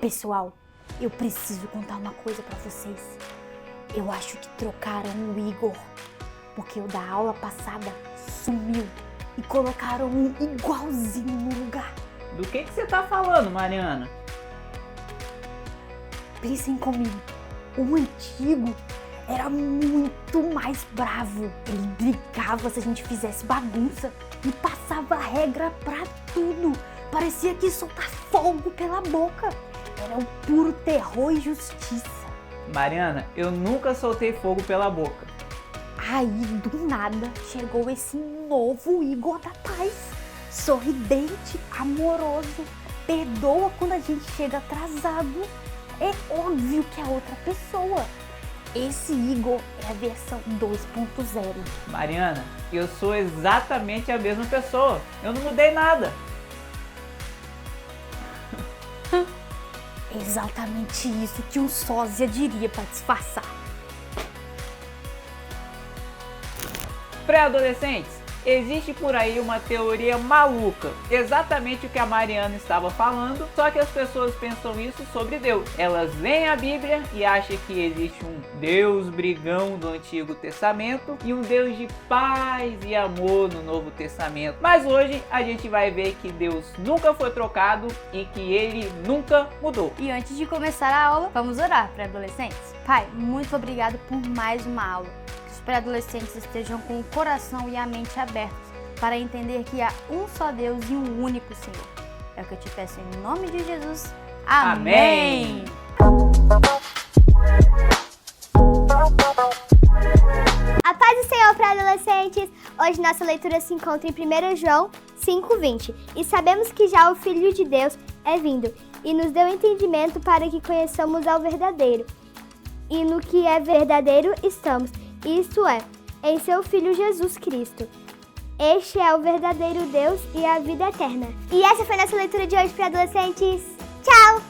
Pessoal, eu preciso contar uma coisa pra vocês. Eu acho que trocaram o Igor, porque o da aula passada sumiu e colocaram um igualzinho no lugar. Do que você tá falando, Mariana? Pensem comigo, o antigo era muito mais bravo. Ele brigava se a gente fizesse bagunça e passava regra pra tudo. Parecia que ia soltar fogo pela boca. Era o puro terror e justiça. Mariana, eu nunca soltei fogo pela boca. Aí, do nada, chegou esse novo Igor da paz. Sorridente, amoroso, perdoa quando a gente chega atrasado. É óbvio que é outra pessoa. Esse Igor é a versão 2.0. Mariana, eu sou exatamente a mesma pessoa. Eu não mudei nada. Exatamente isso que um sósia diria para disfarçar. Pré-adolescentes, existe por aí uma teoria maluca, exatamente o que a Mariana estava falando, só que as pessoas pensam isso sobre Deus. Elas leem a Bíblia e acham que existe um Deus brigão do Antigo Testamento e um Deus de paz e amor no Novo Testamento. Mas hoje a gente vai ver que Deus nunca foi trocado e que Ele nunca mudou. E antes de começar a aula, vamos orar para adolescentes. Pai, muito obrigado por mais uma aula. Pré-adolescentes estejam com o coração e a mente abertos para entender que há um só Deus e um único Senhor. É o que eu te peço em nome de Jesus. Amém! A paz do Senhor para adolescentes! Hoje nossa leitura se encontra em 1 João 5,20. E sabemos que já o Filho de Deus é vindo e nos deu entendimento para que conheçamos ao verdadeiro. E no que é verdadeiro estamos. Isto é, em seu Filho Jesus Cristo. Este é o verdadeiro Deus e a vida eterna. E essa foi a nossa leitura de hoje para adolescentes. Tchau!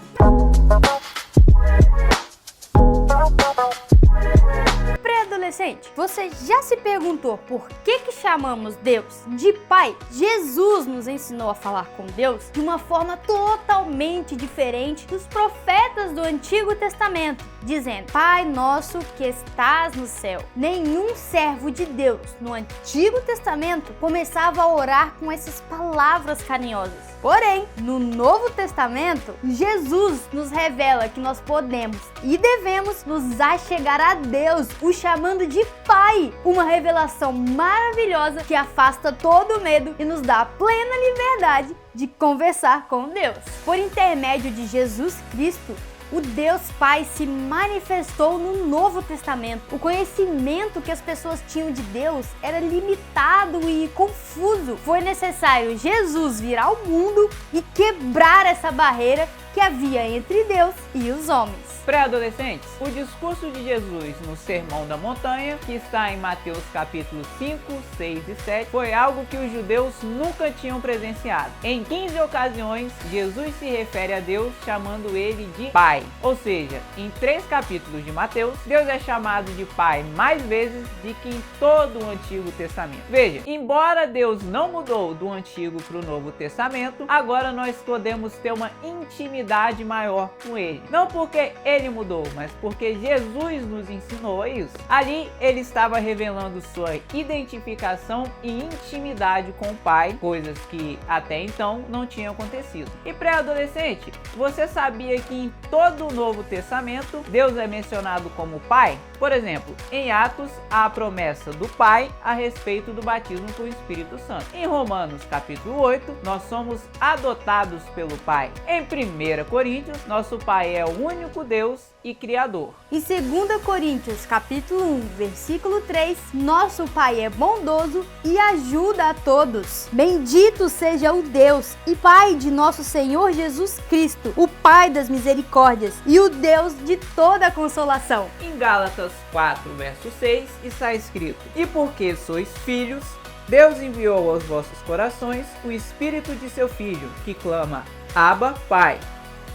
Pré-adolescente, você já se perguntou por que chamamos Deus de Pai? Jesus nos ensinou a falar com Deus de uma forma totalmente diferente dos profetas do Antigo Testamento, dizendo: Pai nosso que estás no céu. Nenhum servo de Deus no Antigo Testamento começava a orar com essas palavras carinhosas. Porém, no Novo Testamento, Jesus nos revela que nós podemos e devemos nos achegar a Deus, o chamando de Pai. Uma revelação maravilhosa que afasta todo o medo e nos dá a plena liberdade de conversar com Deus. Por intermédio de Jesus Cristo, o Deus Pai se manifestou no Novo Testamento. O conhecimento que as pessoas tinham de Deus era limitado e confuso. Foi necessário Jesus vir ao mundo e quebrar essa barreira que havia entre Deus e os homens. Pré-adolescentes, o discurso de Jesus no Sermão da Montanha, que está em Mateus capítulos 5, 6 e 7, foi algo que os judeus nunca tinham presenciado. Em 15 ocasiões, Jesus se refere a Deus chamando ele de Pai. Ou seja, em 3 capítulos de Mateus, Deus é chamado de Pai mais vezes do que em todo o Antigo Testamento. Veja, embora Deus não mudou do Antigo para o Novo Testamento, agora nós podemos ter uma intimidade maior com Ele. Não porque Ele mudou, mas porque Jesus nos ensinou isso. Ali ele estava revelando sua identificação e intimidade com o Pai, coisas que até então não tinham acontecido. E pré-adolescente, você sabia que em todo o Novo Testamento Deus é mencionado como Pai? Por exemplo, em Atos há a promessa do Pai a respeito do batismo com o Espírito Santo. Em Romanos capítulo 8, nós somos adotados pelo Pai. Em 1 Coríntios, nosso Pai é o único Deus e Criador. Em 2 Coríntios capítulo 1, versículo 3, nosso Pai é bondoso e ajuda a todos. Bendito seja o Deus e Pai de nosso Senhor Jesus Cristo, o Pai das misericórdias e o Deus de toda a consolação. Em Gálatas 4, verso 6, está escrito: E porque sois filhos, Deus enviou aos vossos corações o Espírito de seu Filho, que clama: Abba, Pai.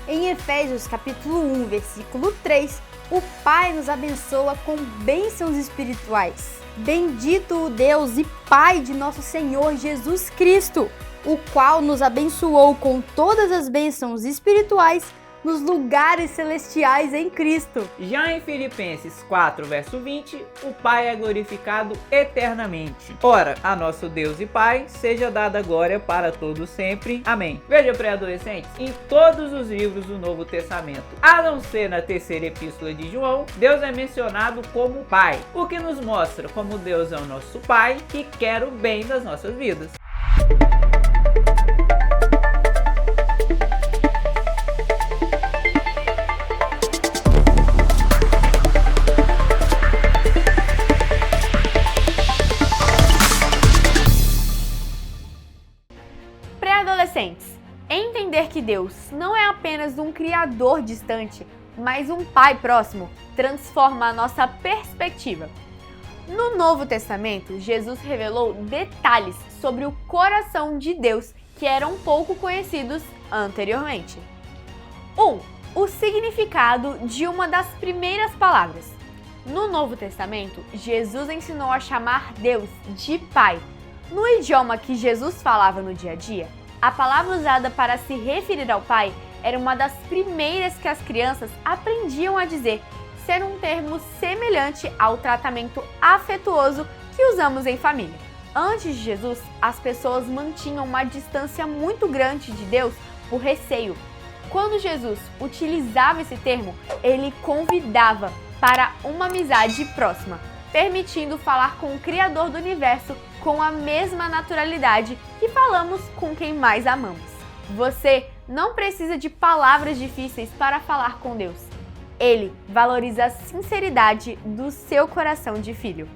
Em Efésios capítulo 1, versículo 3, o Pai nos abençoa com bênçãos espirituais. Bendito o Deus e Pai de nosso Senhor Jesus Cristo, o qual nos abençoou com todas as bênçãos espirituais nos lugares celestiais em Cristo. Já em Filipenses 4, verso 20, o Pai é glorificado eternamente. Ora, a nosso Deus e Pai seja dada glória para todos sempre. Amém. Veja, pré-adolescentes, em todos os livros do Novo Testamento, a não ser na terceira epístola de João, Deus é mencionado como Pai, o que nos mostra como Deus é o nosso Pai que quer o bem das nossas vidas. Pré-adolescentes, entender que Deus não é apenas um criador distante, mas um pai próximo, transforma a nossa perspectiva. No Novo Testamento, Jesus revelou detalhes sobre o coração de Deus que eram pouco conhecidos anteriormente. 1. O significado de uma das primeiras palavras. No Novo Testamento, Jesus ensinou a chamar Deus de Pai. No idioma que Jesus falava no dia a dia, a palavra usada para se referir ao Pai era uma das primeiras que as crianças aprendiam a dizer, ser um termo semelhante ao tratamento afetuoso que usamos em família. Antes de Jesus, as pessoas mantinham uma distância muito grande de Deus por receio. Quando Jesus utilizava esse termo, ele convidava para uma amizade próxima, permitindo falar com o Criador do Universo com a mesma naturalidade que falamos com quem mais amamos. Você não precisa de palavras difíceis para falar com Deus. Ele valoriza a sinceridade do seu coração de filho.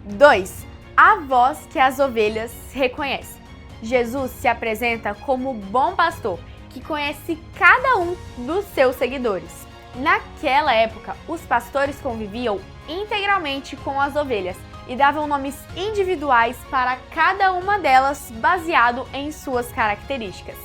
2. A voz que as ovelhas reconhecem. Jesus se apresenta como bom pastor que conhece cada um dos seus seguidores. Naquela época, os pastores conviviam integralmente com as ovelhas e davam nomes individuais para cada uma delas baseado em suas características.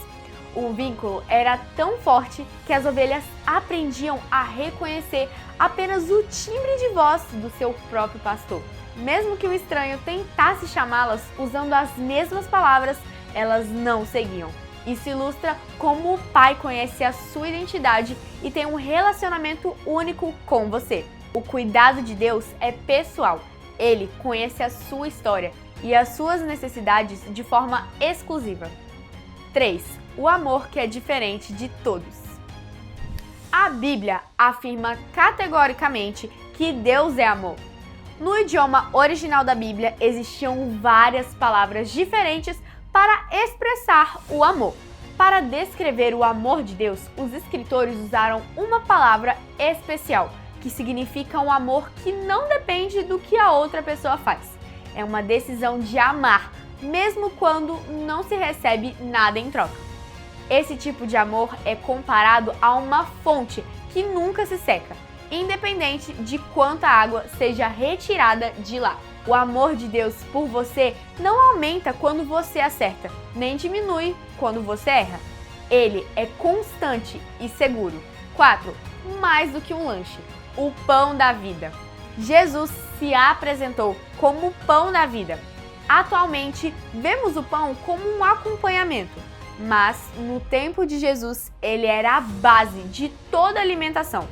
O vínculo era tão forte que as ovelhas aprendiam a reconhecer apenas o timbre de voz do seu próprio pastor. Mesmo que o estranho tentasse chamá-las usando as mesmas palavras, elas não seguiam. Isso ilustra como o Pai conhece a sua identidade e tem um relacionamento único com você. O cuidado de Deus é pessoal. Ele conhece a sua história e as suas necessidades de forma exclusiva. 3. O amor que é diferente de todos. A Bíblia afirma categoricamente que Deus é amor. No idioma original da Bíblia existiam várias palavras diferentes para expressar o amor. Para descrever o amor de Deus, os escritores usaram uma palavra especial, que significa um amor que não depende do que a outra pessoa faz. É uma decisão de amar, mesmo quando não se recebe nada em troca. Esse tipo de amor é comparado a uma fonte que nunca se seca, independente de quanta água seja retirada de lá. O amor de Deus por você não aumenta quando você acerta, nem diminui quando você erra. Ele é constante e seguro. 4. Mais do que um lanche. O pão da vida. Jesus se apresentou como o pão da vida. Atualmente, vemos o pão como um acompanhamento, mas no tempo de Jesus, ele era a base de toda a alimentação.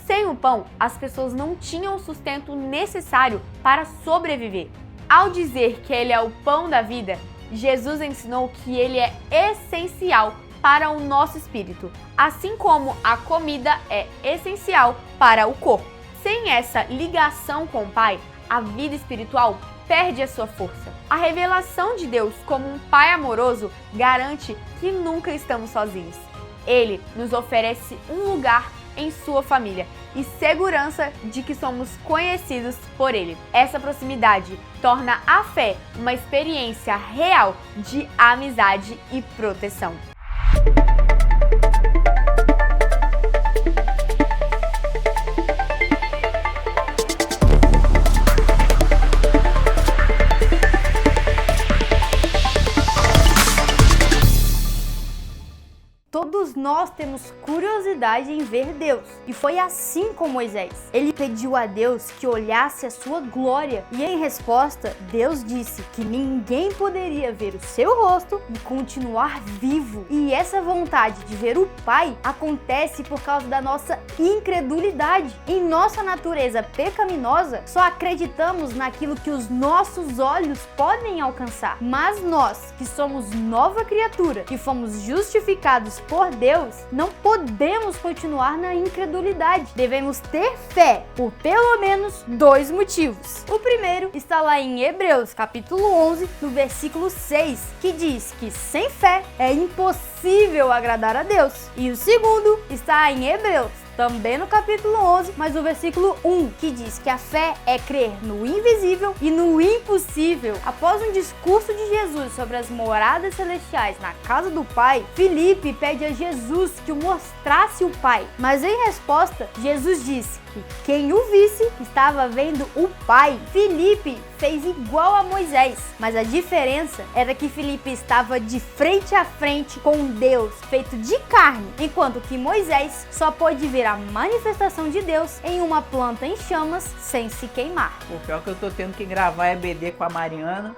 Sem o pão, as pessoas não tinham o sustento necessário para sobreviver. Ao dizer que ele é o pão da vida, Jesus ensinou que ele é essencial para o nosso espírito, assim como a comida é essencial para o corpo. Sem essa ligação com o Pai, a vida espiritual perde a sua força. A revelação de Deus como um Pai amoroso garante que nunca estamos sozinhos. Ele nos oferece um lugar em sua família e segurança de que somos conhecidos por Ele. Essa proximidade torna a fé uma experiência real de amizade e proteção. nós temos curiosidade em ver Deus. E foi assim com Moisés. Ele pediu a Deus que olhasse a sua glória e em resposta, Deus disse que ninguém poderia ver o seu rosto e continuar vivo. E essa vontade de ver o Pai acontece por causa da nossa incredulidade. Em nossa natureza pecaminosa, só acreditamos naquilo que os nossos olhos podem alcançar. Mas nós, que somos nova criatura, que fomos justificados por Deus, não podemos continuar na incredulidade. Devemos ter fé por pelo menos 2 motivos. O primeiro está lá em Hebreus, capítulo 11, no versículo 6, que diz que sem fé é impossível agradar a Deus. E o segundo está em Hebreus, também no capítulo 11, mas no versículo 1, que diz que a fé é crer no invisível e no impossível. Após um discurso de Jesus sobre as moradas celestiais na casa do Pai, Filipe pede a Jesus que o mostrasse o Pai. Mas em resposta, Jesus disse que quem o visse estava vendo o Pai. Filipe fez igual a Moisés, mas a diferença era que Filipe estava de frente a frente com Deus, feito de carne, enquanto que Moisés só pôde ver a manifestação de Deus em uma planta em chamas sem se queimar. O pior que eu tô tendo que gravar EBD com a Mariana.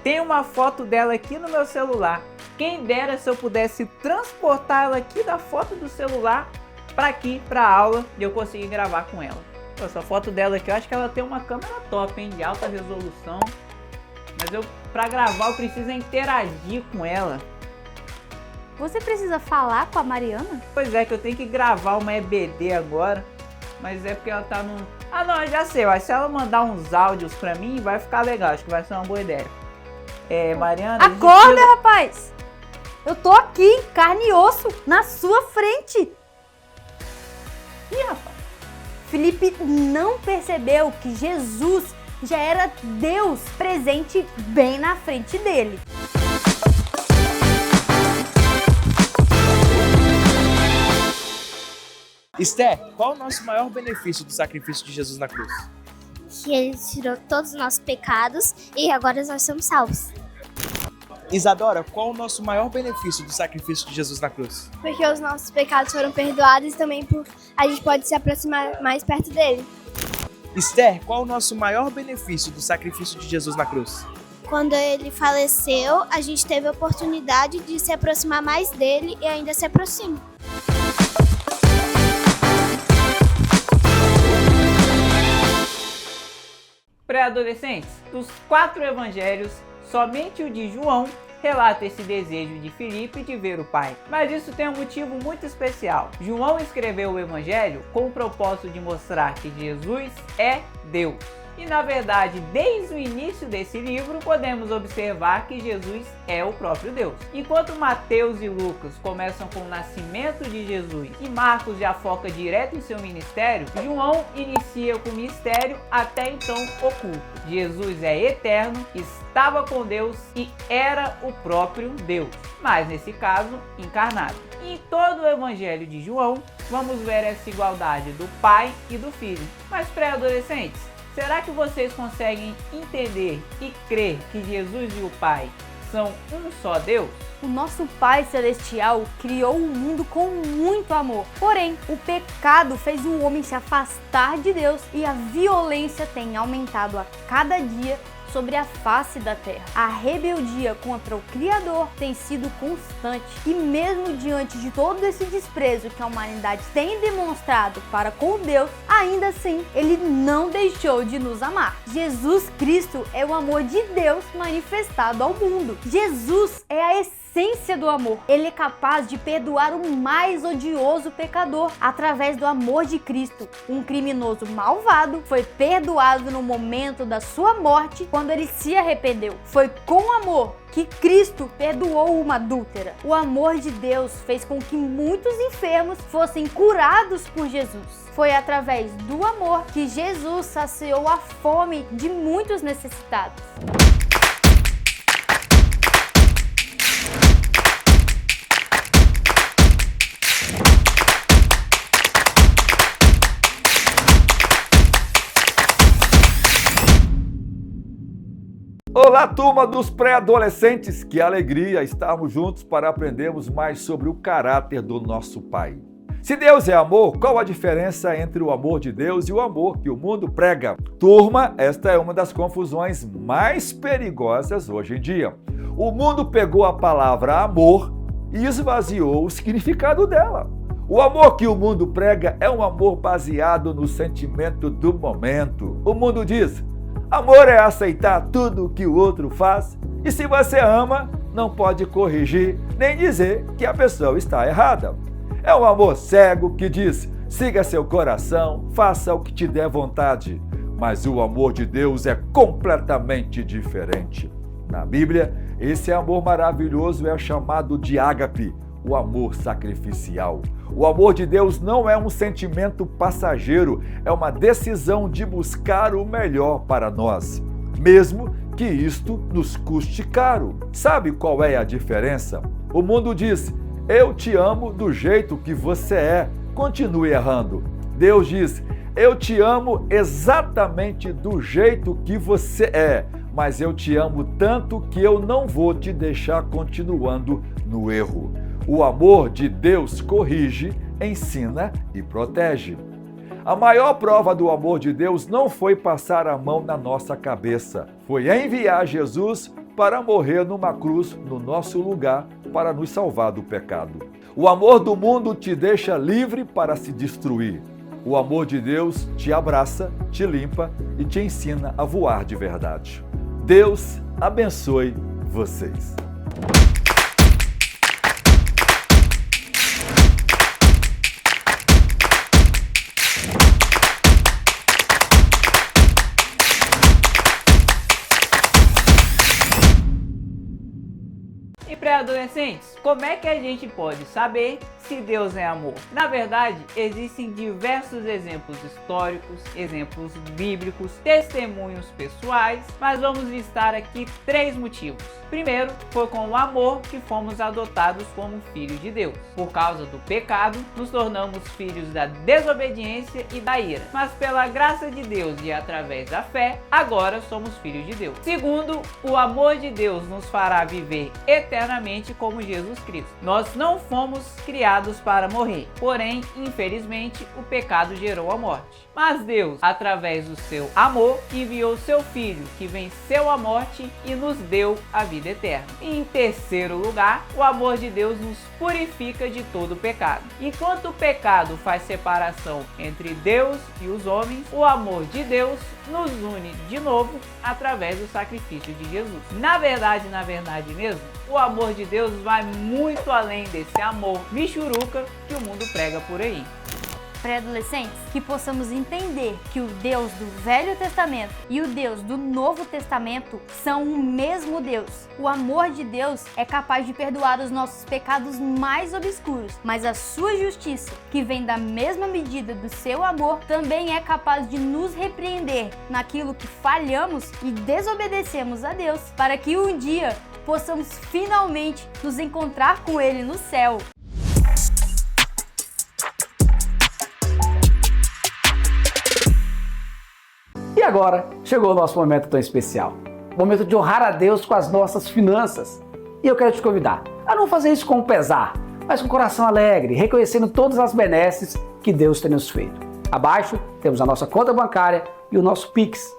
Tem uma foto dela aqui no meu celular. Quem dera se eu pudesse transportar ela aqui da foto do celular para aqui, para a aula, e eu conseguir gravar com ela. Essa foto dela aqui, eu acho que ela tem uma câmera top, hein, de alta resolução. Mas para gravar, eu preciso interagir com ela. Você precisa falar com a Mariana? Pois é, que eu tenho que gravar uma EBD agora. Mas é porque ela tá no... Ah, não, eu já sei. Mas se ela mandar uns áudios pra mim, vai ficar legal. Acho que vai ser uma boa ideia. Mariana... Acorda, rapaz! Eu tô aqui, em carne e osso, na sua frente. Ih, rapaz. Filipe não percebeu que Jesus já era Deus presente bem na frente dele. Esther, qual o nosso maior benefício do sacrifício de Jesus na cruz? Que ele tirou todos os nossos pecados e agora nós somos salvos. Isadora, qual o nosso maior benefício do sacrifício de Jesus na cruz? Porque os nossos pecados foram perdoados e também a gente pode se aproximar mais perto dele. Esther, qual o nosso maior benefício do sacrifício de Jesus na cruz? Quando ele faleceu, a gente teve a oportunidade de se aproximar mais dele e ainda se aproxima. Pré-adolescentes, dos 4 evangelhos, somente o de João relata esse desejo de Filipe de ver o Pai. Mas isso tem um motivo muito especial. João escreveu o evangelho com o propósito de mostrar que Jesus é Deus. E na verdade, desde o início desse livro, podemos observar que Jesus é o próprio Deus. Enquanto Mateus e Lucas começam com o nascimento de Jesus e Marcos já foca direto em seu ministério, João inicia com o mistério até então oculto. Jesus é eterno, estava com Deus e era o próprio Deus, mas nesse caso, encarnado. Em todo o evangelho de João, vamos ver essa igualdade do Pai e do Filho. Mas pré-adolescentes, será que vocês conseguem entender e crer que Jesus e o Pai são um só Deus? O nosso Pai Celestial criou o mundo com muito amor. Porém, o pecado fez o homem se afastar de Deus e a violência tem aumentado a cada dia sobre a face da terra. A rebeldia contra o Criador tem sido constante e mesmo diante de todo esse desprezo que a humanidade tem demonstrado para com Deus, ainda assim, Ele não deixou de nos amar. Jesus Cristo é o amor de Deus manifestado ao mundo. Jesus é a essência do amor. Ele é capaz de perdoar o mais odioso pecador através do amor de Cristo. Um criminoso malvado foi perdoado no momento da sua morte quando ele se arrependeu. Foi com amor que Cristo perdoou uma adúltera. O amor de Deus fez com que muitos enfermos fossem curados por Jesus. Foi através do amor que Jesus saciou a fome de muitos necessitados. Olá, turma dos pré-adolescentes! Que alegria estarmos juntos para aprendermos mais sobre o caráter do nosso Pai. Se Deus é amor, qual a diferença entre o amor de Deus e o amor que o mundo prega? Turma, esta é uma das confusões mais perigosas hoje em dia. O mundo pegou a palavra amor e esvaziou o significado dela. O amor que o mundo prega é um amor baseado no sentimento do momento. O mundo diz: amor é aceitar tudo o que o outro faz, e se você ama, não pode corrigir nem dizer que a pessoa está errada. É um amor cego que diz: siga seu coração, faça o que te der vontade. Mas o amor de Deus é completamente diferente. Na Bíblia, esse amor maravilhoso é chamado de ágape, o amor sacrificial. O amor de Deus não é um sentimento passageiro, é uma decisão de buscar o melhor para nós, mesmo que isto nos custe caro. Sabe qual é a diferença? O mundo diz: eu te amo do jeito que você é, continue errando. Deus diz: eu te amo exatamente do jeito que você é, mas eu te amo tanto que eu não vou te deixar continuando no erro. O amor de Deus corrige, ensina e protege. A maior prova do amor de Deus não foi passar a mão na nossa cabeça, foi enviar Jesus para morrer numa cruz no nosso lugar para nos salvar do pecado. O amor do mundo te deixa livre para se destruir. O amor de Deus te abraça, te limpa e te ensina a voar de verdade. Deus abençoe vocês. Pré-adolescentes, como é que a gente pode saber se Deus é amor? Na verdade, existem diversos exemplos históricos, exemplos bíblicos, testemunhos pessoais, mas vamos listar aqui 3 motivos. Primeiro, foi com o amor que fomos adotados como filhos de Deus. Por causa do pecado, nos tornamos filhos da desobediência e da ira. Mas pela graça de Deus e através da fé, agora somos filhos de Deus. Segundo, o amor de Deus nos fará viver eternamente como Jesus Cristo. Nós não fomos criados para morrer, porém, infelizmente, o pecado gerou a morte. Mas Deus, através do seu amor, enviou seu Filho, que venceu a morte e nos deu a vida eterna. E em terceiro lugar, o amor de Deus nos purifica de todo o pecado. Enquanto o pecado faz separação entre Deus e os homens, o amor de Deus nos une de novo através do sacrifício de Jesus. Na verdade mesmo, o amor de Deus vai muito além desse amor michuruca que o mundo prega por aí. Pré-adolescentes, que possamos entender que o Deus do Velho Testamento e o Deus do Novo Testamento são o mesmo Deus. O amor de Deus é capaz de perdoar os nossos pecados mais obscuros, mas a sua justiça, que vem da mesma medida do seu amor, também é capaz de nos repreender naquilo que falhamos e desobedecemos a Deus, para que um dia possamos finalmente nos encontrar com Ele no céu. E agora, chegou o nosso momento tão especial. Momento de honrar a Deus com as nossas finanças. E eu quero te convidar a não fazer isso com pesar, mas com coração alegre, reconhecendo todas as benesses que Deus tem nos feito. Abaixo temos a nossa conta bancária e o nosso Pix.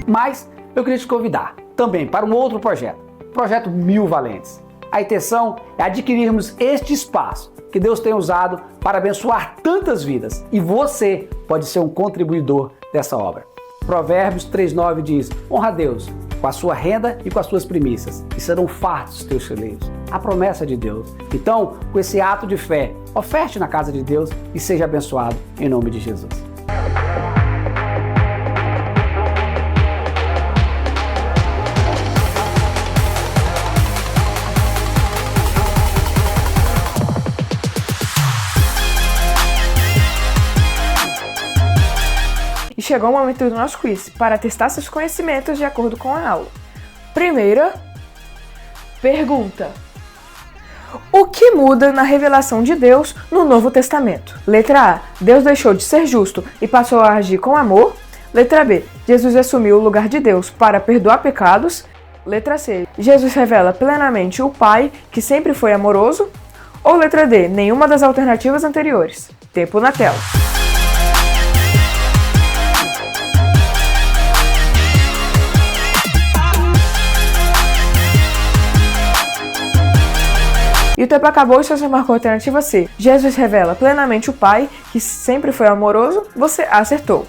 Mas eu queria te convidar também para um outro projeto. Projeto Mil Valentes. A intenção é adquirirmos este espaço que Deus tem usado para abençoar tantas vidas e você pode ser um contribuidor dessa obra. Provérbios 3,9 diz: honra a Deus com a sua renda e com as suas primícias, e serão fartos os teus celeiros. A promessa de Deus. Então, com esse ato de fé, oferte na casa de Deus e seja abençoado em nome de Jesus. E chegou o momento do nosso quiz, para testar seus conhecimentos de acordo com a aula. Primeira pergunta: o que muda na revelação de Deus no Novo Testamento? Letra A: Deus deixou de ser justo e passou a agir com amor. Letra B: Jesus assumiu o lugar de Deus para perdoar pecados. Letra C: Jesus revela plenamente o Pai, que sempre foi amoroso. Ou letra D: nenhuma das alternativas anteriores. Tempo na tela. E o tempo acabou e você marcou a alternativa C. Jesus revela plenamente o Pai, que sempre foi amoroso. Você acertou.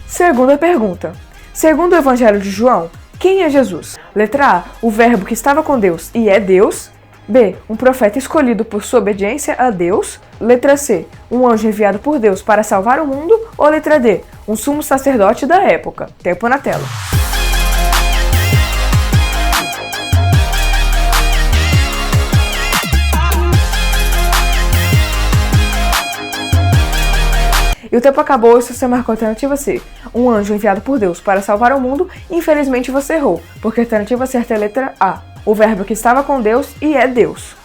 Segunda pergunta: segundo o Evangelho de João, quem é Jesus? Letra A: o verbo que estava com Deus e é Deus. B: um profeta escolhido por sua obediência a Deus. Letra C: um anjo enviado por Deus para salvar o mundo. Ou letra D: um sumo sacerdote da época. Tempo na tela. E o tempo acabou e você marcou a alternativa C. Um anjo enviado por Deus para salvar o mundo. Infelizmente você errou, porque a alternativa certa é a letra A. O verbo que estava com Deus e é Deus.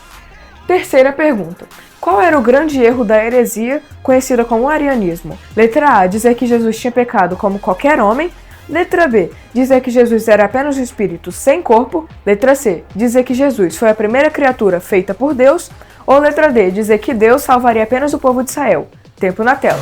Terceira pergunta: qual era o grande erro da heresia conhecida como arianismo? Letra A: dizer que Jesus tinha pecado como qualquer homem. Letra B: dizer que Jesus era apenas um espírito sem corpo. Letra C: dizer que Jesus foi a primeira criatura feita por Deus. Ou letra D: dizer que Deus salvaria apenas o povo de Israel. Tempo na tela.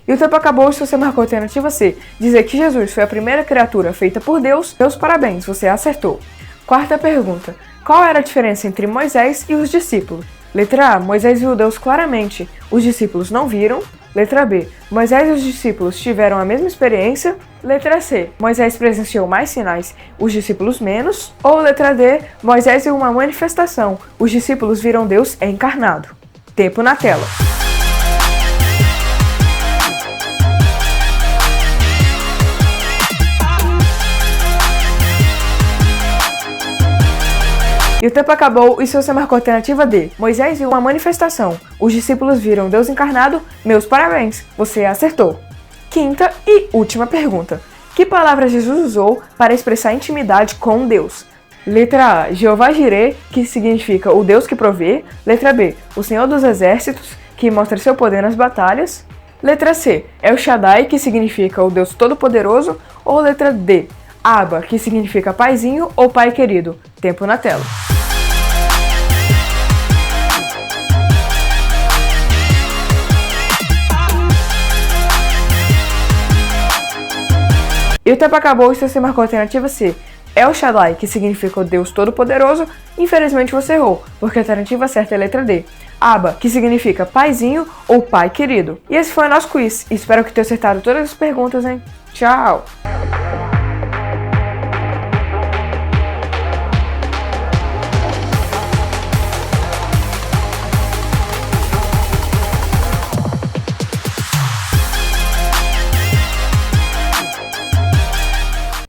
E o tempo acabou se você marcou a alternativa C. Dizer que Jesus foi a primeira criatura feita por Deus. Meus parabéns, você acertou. Quarta pergunta: qual era a diferença entre Moisés e os discípulos? Letra A: Moisés viu Deus claramente, os discípulos não viram. Letra B: Moisés e os discípulos tiveram a mesma experiência. Letra C: Moisés presenciou mais sinais, os discípulos menos. Ou letra D: Moisés viu uma manifestação, os discípulos viram Deus encarnado. Tempo na tela. E o tempo acabou e se você marcou a alternativa D, Moisés viu uma manifestação, os discípulos viram Deus encarnado, meus parabéns, você acertou. Quinta e última pergunta: que palavra Jesus usou para expressar intimidade com Deus? Letra A: Jeová Jireh, que significa o Deus que provê. Letra B: o Senhor dos Exércitos, que mostra seu poder nas batalhas. Letra C: El Shaddai, que significa o Deus Todo-Poderoso. Ou letra D: Abba, que significa paizinho ou pai querido. Tempo na tela. E o tempo acabou e você marcou a alternativa C. El Shaddai, que significa o Deus Todo-Poderoso. Infelizmente você errou, porque a alternativa certa é a letra D. Abba, que significa paizinho ou pai querido. E esse foi o nosso quiz. Espero que tenha acertado todas as perguntas, hein? Tchau!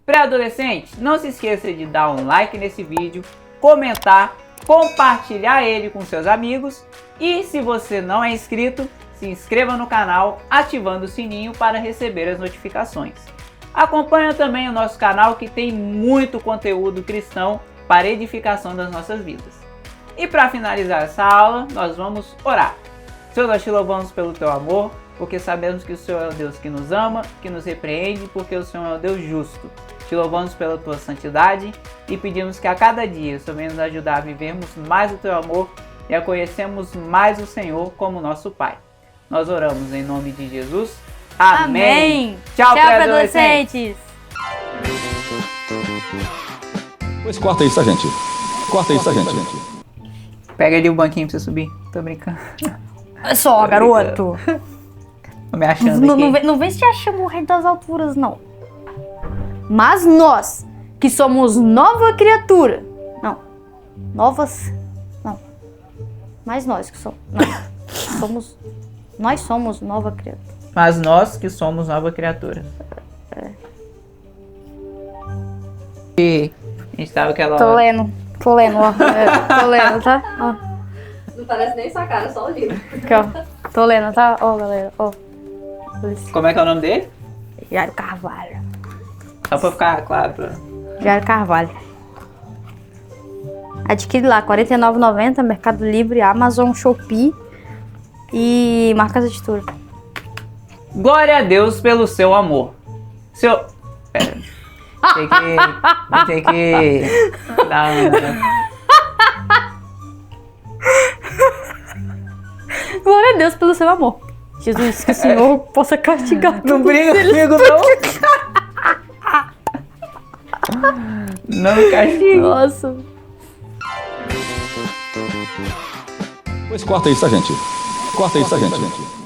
Pré-adolescente, não se esqueça de dar um like nesse vídeo, comentar, compartilhar ele com seus amigos e se você não é inscrito, se inscreva no canal ativando o sininho para receber as notificações. Acompanhe também o nosso canal que tem muito conteúdo cristão para edificação das nossas vidas. E para finalizar essa aula, nós vamos orar. Senhor, nós te louvamos pelo teu amor, porque sabemos que o Senhor é o Deus que nos ama, que nos repreende, porque o Senhor é o Deus justo. Te louvamos pela tua santidade e pedimos que a cada dia o Senhor venha nos ajudar a vivermos mais o teu amor e a conhecemos mais o Senhor como nosso Pai. Nós oramos em nome de Jesus. Amém. Tchau, pré-adolescentes. Pois corta isso, gente. Corta isso, gente. Pega ali o banquinho pra você subir. Tô brincando. É só, garoto. Tô me achando Não, aqui. não vem se achando o rei das alturas, não. Mas nós, que somos nova criatura. Não. Novas. Não. Mas nós que somos. Não. Nós somos nova criatura. Mas nós que somos nova criatura. E a gente tava aquela Tô hora. lendo, ó. Tô lendo, tá? Ó. Não parece nem sua cara, só o livro. Aqui, ó. Tô lendo, tá? Ó, galera, ó. Como é que é o nome dele? Jairo Carvalho. Só pra ficar claro. Jairo Carvalho. Adquire lá, R$ 49,90, Mercado Livre, Amazon, Shopee e Marcas Editora. Glória a Deus pelo seu amor. Seu... Pera. Tem que... dar Glória a Deus pelo seu amor. Jesus, que o Senhor possa castigar Não todos briga eles. comigo, não. Não me castiga. Nossa. Pois corta isso, gente. Corta isso, gente.